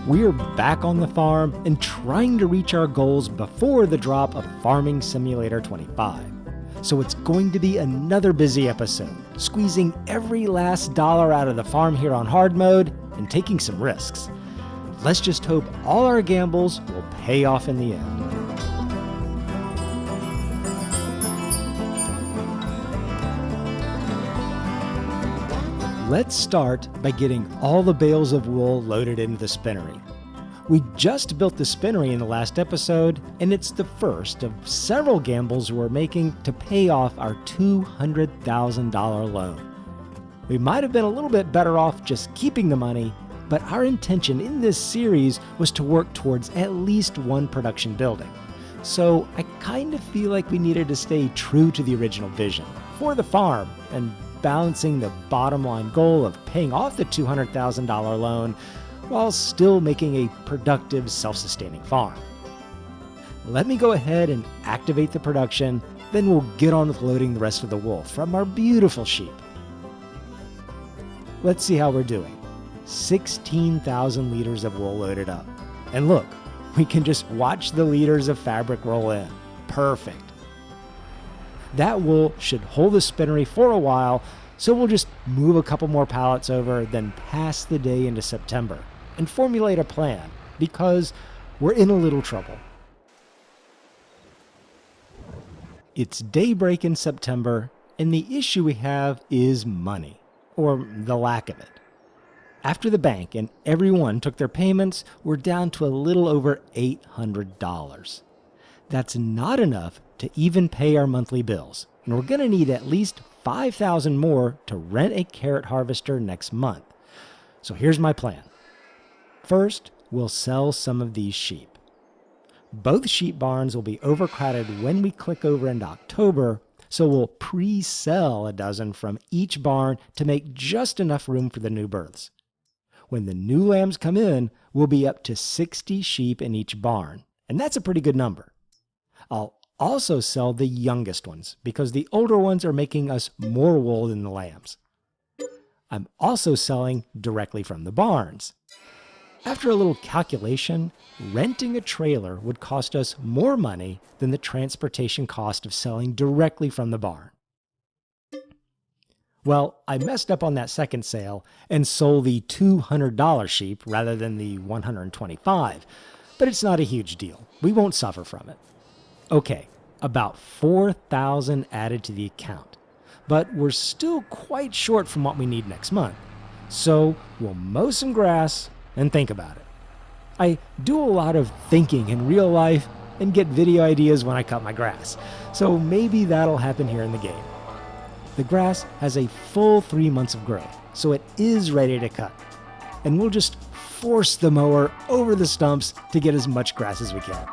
We're back on the farm and trying to reach our goals before the drop of Farming Simulator 25. So it's going to be another busy episode, squeezing every last dollar out of the farm here on hard mode and taking some risks. Let's just hope all our gambles will pay off in the end. Let's start by getting all the bales of wool loaded into the spinnery. We just built the spinnery in the last episode, and it's the first of several gambles we're making to pay off our $200,000 loan. We might have been a little bit better off just keeping the money, but our intention in this series was to work towards at least one production building. So I kind of feel like we needed to stay true to the original vision for the farm and balancing the bottom line goal of paying off the $200,000 loan while still making a productive, self-sustaining farm. Let me go ahead and activate the production, then we'll get on with loading the rest of the wool from our beautiful sheep. Let's see how we're doing. 16,000 liters of wool loaded up. And look, we can just watch the liters of fabric roll in. Perfect. That wool should hold the spinnery for a while, so we'll just move a couple more pallets over, then pass the day into September and formulate a plan, because we're in a little trouble. It's daybreak in September, and the issue we have is money, or the lack of it. After the bank and everyone took their payments, we're down to a little over $800. That's not enough to even pay our monthly bills, and we're going to need at least $5,000 more to rent a carrot harvester next month. So here's my plan. First, we'll sell some of these sheep. Both sheep barns will be overcrowded when we click over into October, so we'll pre-sell a dozen from each barn to make just enough room for the new births. When the new lambs come in, we'll be up to 60 sheep in each barn, and that's a pretty good number. I'll also sell the youngest ones because the older ones are making us more wool than the lambs. I'm also selling directly from the barns. After a little calculation, renting a trailer would cost us more money than the transportation cost of selling directly from the barn. Well, I messed up on that second sale and sold the $200 sheep rather than the $125, but it's not a huge deal. We won't suffer from it. Okay, about $4,000 added to the account, but we're still quite short from what we need next month. So we'll mow some grass and think about it. I do a lot of thinking in real life and get video ideas when I cut my grass, so maybe that'll happen here in the game. The grass has a full 3 months of growth, so it is ready to cut, and we'll just force the mower over the stumps to get as much grass as we can.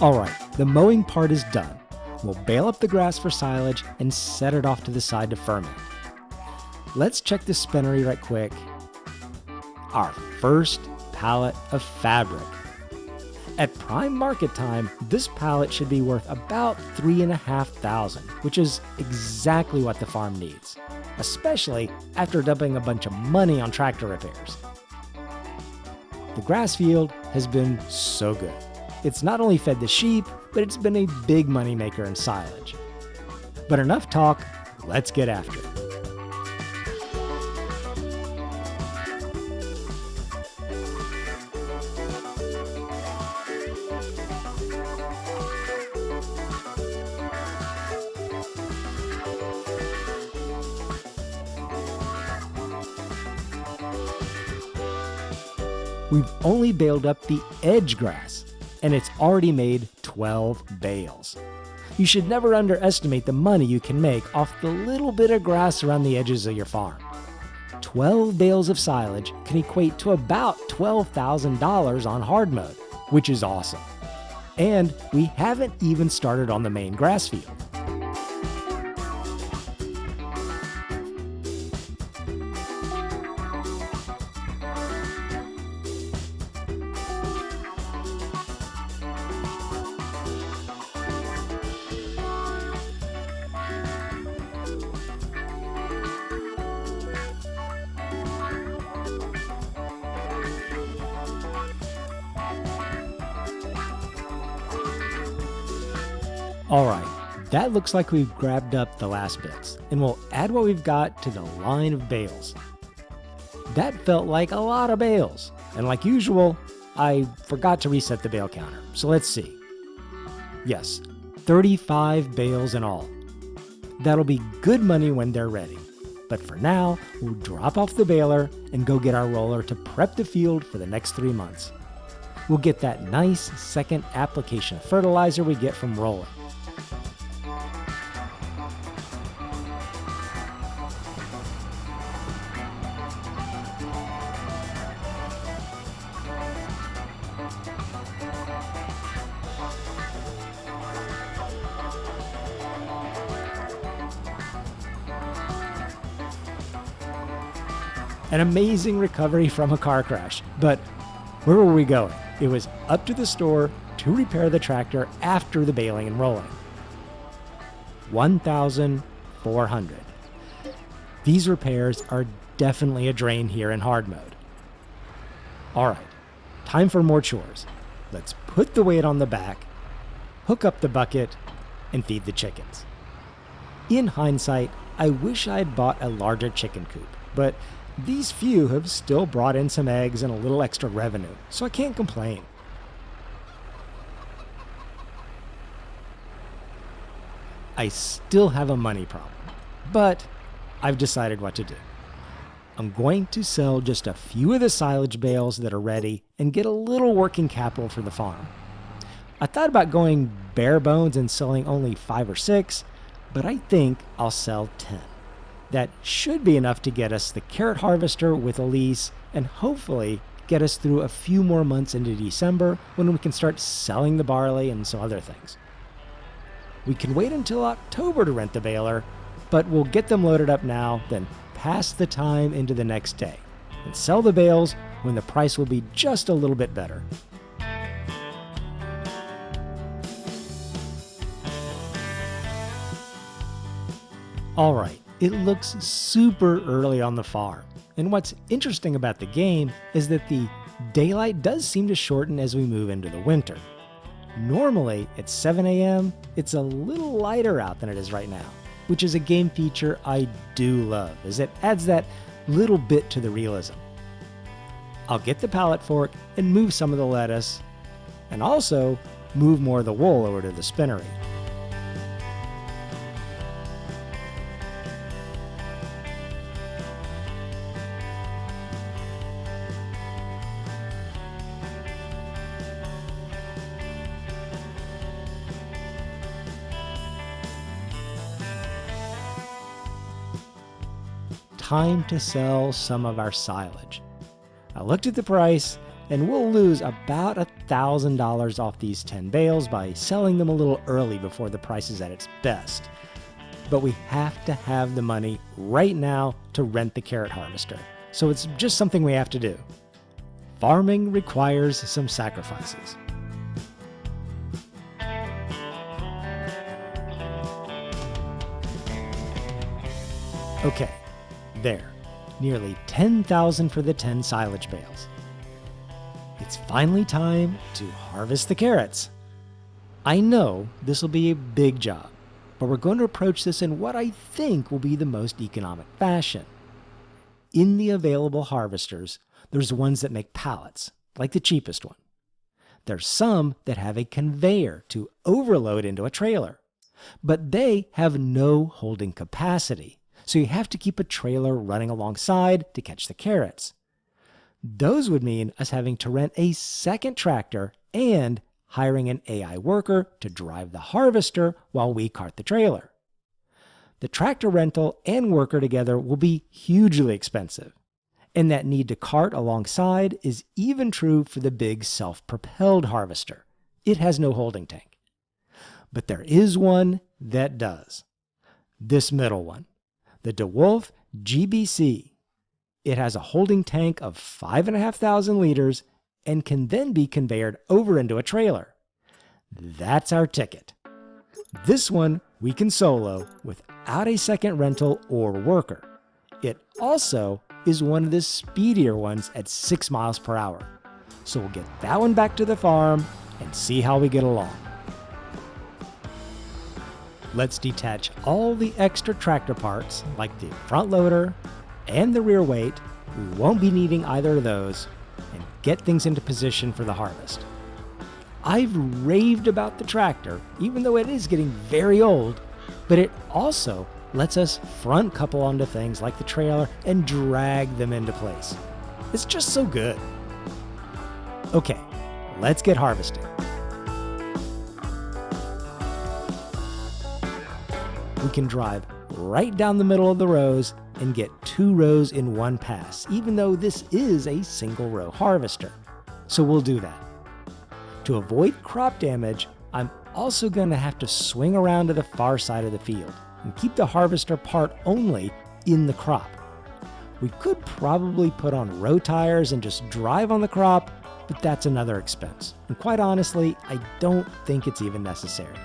Alright, the mowing part is done. We'll bale up the grass for silage and set it off to the side to ferment. Let's check the spinnery right quick. Our first pallet of fabric. At prime market time, this pallet should be worth about $3,500, which is exactly what the farm needs, especially after dumping a bunch of money on tractor repairs. The grass field has been so good. It's not only fed the sheep, but it's been a big moneymaker in silage. But enough talk, let's get after it. We've only baled up the edge grass, and it's already made 12 bales. You should never underestimate the money you can make off the little bit of grass around the edges of your farm. 12 bales of silage can equate to about $12,000 on hard mode, which is awesome. And we haven't even started on the main grass field. Alright, that looks like we've grabbed up the last bits, and we'll add what we've got to the line of bales. That felt like a lot of bales, and like usual, I forgot to reset the bale counter, so let's see. Yes, 35 bales in all. That'll be good money when they're ready, but for now, we'll drop off the baler and go get our roller to prep the field for the next 3 months. We'll get that nice second application of fertilizer we get from rolling. An amazing recovery from a car crash, but where were we going? It was up to the store to repair the tractor after the baling and rolling. $1,400. These repairs are definitely a drain here in hard mode. Alright, time for more chores. Let's put the weight on the back, hook up the bucket, and feed the chickens. In hindsight, I wish I had bought a larger chicken coop, but these few have still brought in some eggs and a little extra revenue, so I can't complain. I still have a money problem, but I've decided what to do. I'm going to sell just a few of the silage bales that are ready and get a little working capital for the farm. I thought about going bare bones and selling only 5 or 6, but I think I'll sell 10. That should be enough to get us the carrot harvester with a lease and hopefully get us through a few more months into December when we can start selling the barley and some other things. We can wait until October to rent the baler, but we'll get them loaded up now, then pass the time into the next day and sell the bales when the price will be just a little bit better. Alright, it looks super early on the farm, and what's interesting about the game is that the daylight does seem to shorten as we move into the winter. Normally, at 7 a.m., it's a little lighter out than it is right now, which is a game feature I do love, as it adds that little bit to the realism. I'll get the pallet fork and move some of the lettuce, and also move more of the wool over to the spinnery. Time to sell some of our silage. I looked at the price, and we'll lose about $1,000 off these 10 bales by selling them a little early before the price is at its best. But we have to have the money right now to rent the carrot harvester, so it's just something we have to do. Farming requires some sacrifices. Okay. There, nearly $10,000 for the 10 silage bales. It's finally time to harvest the carrots. I know this will be a big job, but we're going to approach this in what I think will be the most economic fashion. In the available harvesters, there's ones that make pallets, like the cheapest one. There's some that have a conveyor to overload into a trailer, but they have no holding capacity. So you have to keep a trailer running alongside to catch the carrots. Those would mean us having to rent a second tractor and hiring an AI worker to drive the harvester while we cart the trailer. The tractor rental and worker together will be hugely expensive, and that need to cart alongside is even true for the big self-propelled harvester. It has no holding tank. But there is one that does. This middle one. The DeWolf GBC. It has a holding tank of 5,500 liters and can then be conveyed over into a trailer. That's our ticket. This one we can solo without a second rental or worker. It also is one of the speedier ones at 6 miles per hour. So we'll get that one back to the farm and see how we get along. Let's detach all the extra tractor parts, like the front loader and the rear weight. We won't be needing either of those, and get things into position for the harvest. I've raved about the tractor, even though it is getting very old, but it also lets us front couple onto things like the trailer and drag them into place. It's just so good. Okay, let's get harvesting. We can drive right down the middle of the rows and get 2 rows in one pass, even though this is a single row harvester. So we'll do that. To avoid crop damage, I'm also going to have to swing around to the far side of the field and keep the harvester part only in the crop. We could probably put on row tires and just drive on the crop, but that's another expense. And quite honestly, I don't think it's even necessary.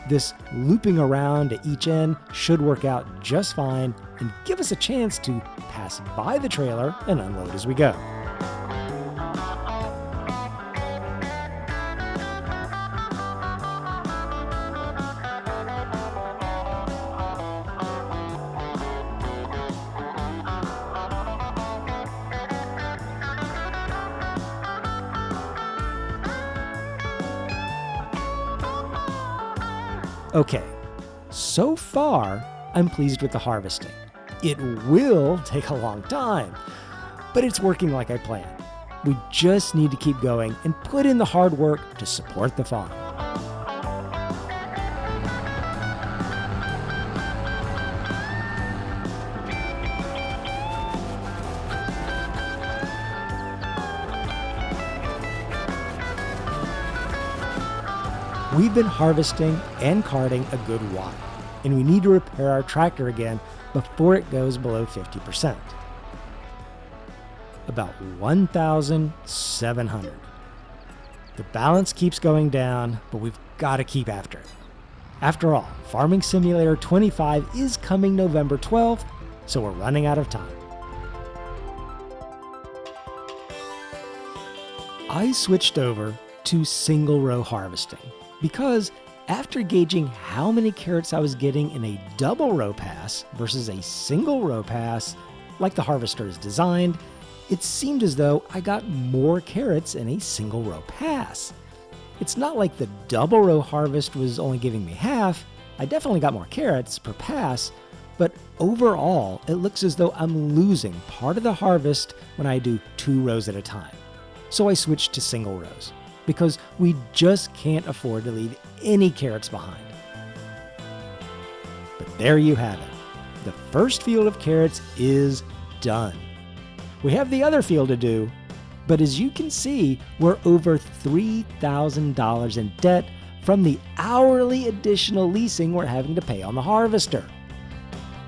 This looping around at each end should work out just fine and give us a chance to pass by the trailer and unload as we go. Okay, so far, I'm pleased with the harvesting. It will take a long time, but it's working like I planned. We just need to keep going and put in the hard work to support the farm. We've been harvesting and carting a good while, and we need to repair our tractor again before it goes below 50%. About 1,700. The balance keeps going down, but we've got to keep after it. After all, Farming Simulator 25 is coming November 12th, so we're running out of time. I switched over to single row harvesting because after gauging how many carrots I was getting in a double row pass versus a single row pass, like the harvester is designed, it seemed as though I got more carrots in a single row pass. It's not like the double row harvest was only giving me half. I definitely got more carrots per pass, but overall, it looks as though I'm losing part of the harvest when I do 2 rows at a time. So I switched to single rows, because we just can't afford to leave any carrots behind. But there you have it. The first field of carrots is done. We have the other field to do, but as you can see, we're over $3,000 in debt from the hourly additional leasing we're having to pay on the harvester.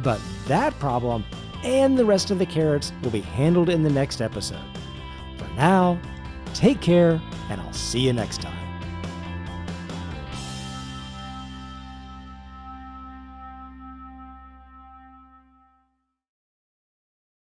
But that problem and the rest of the carrots will be handled in the next episode. For now, take care, and I'll see you next time.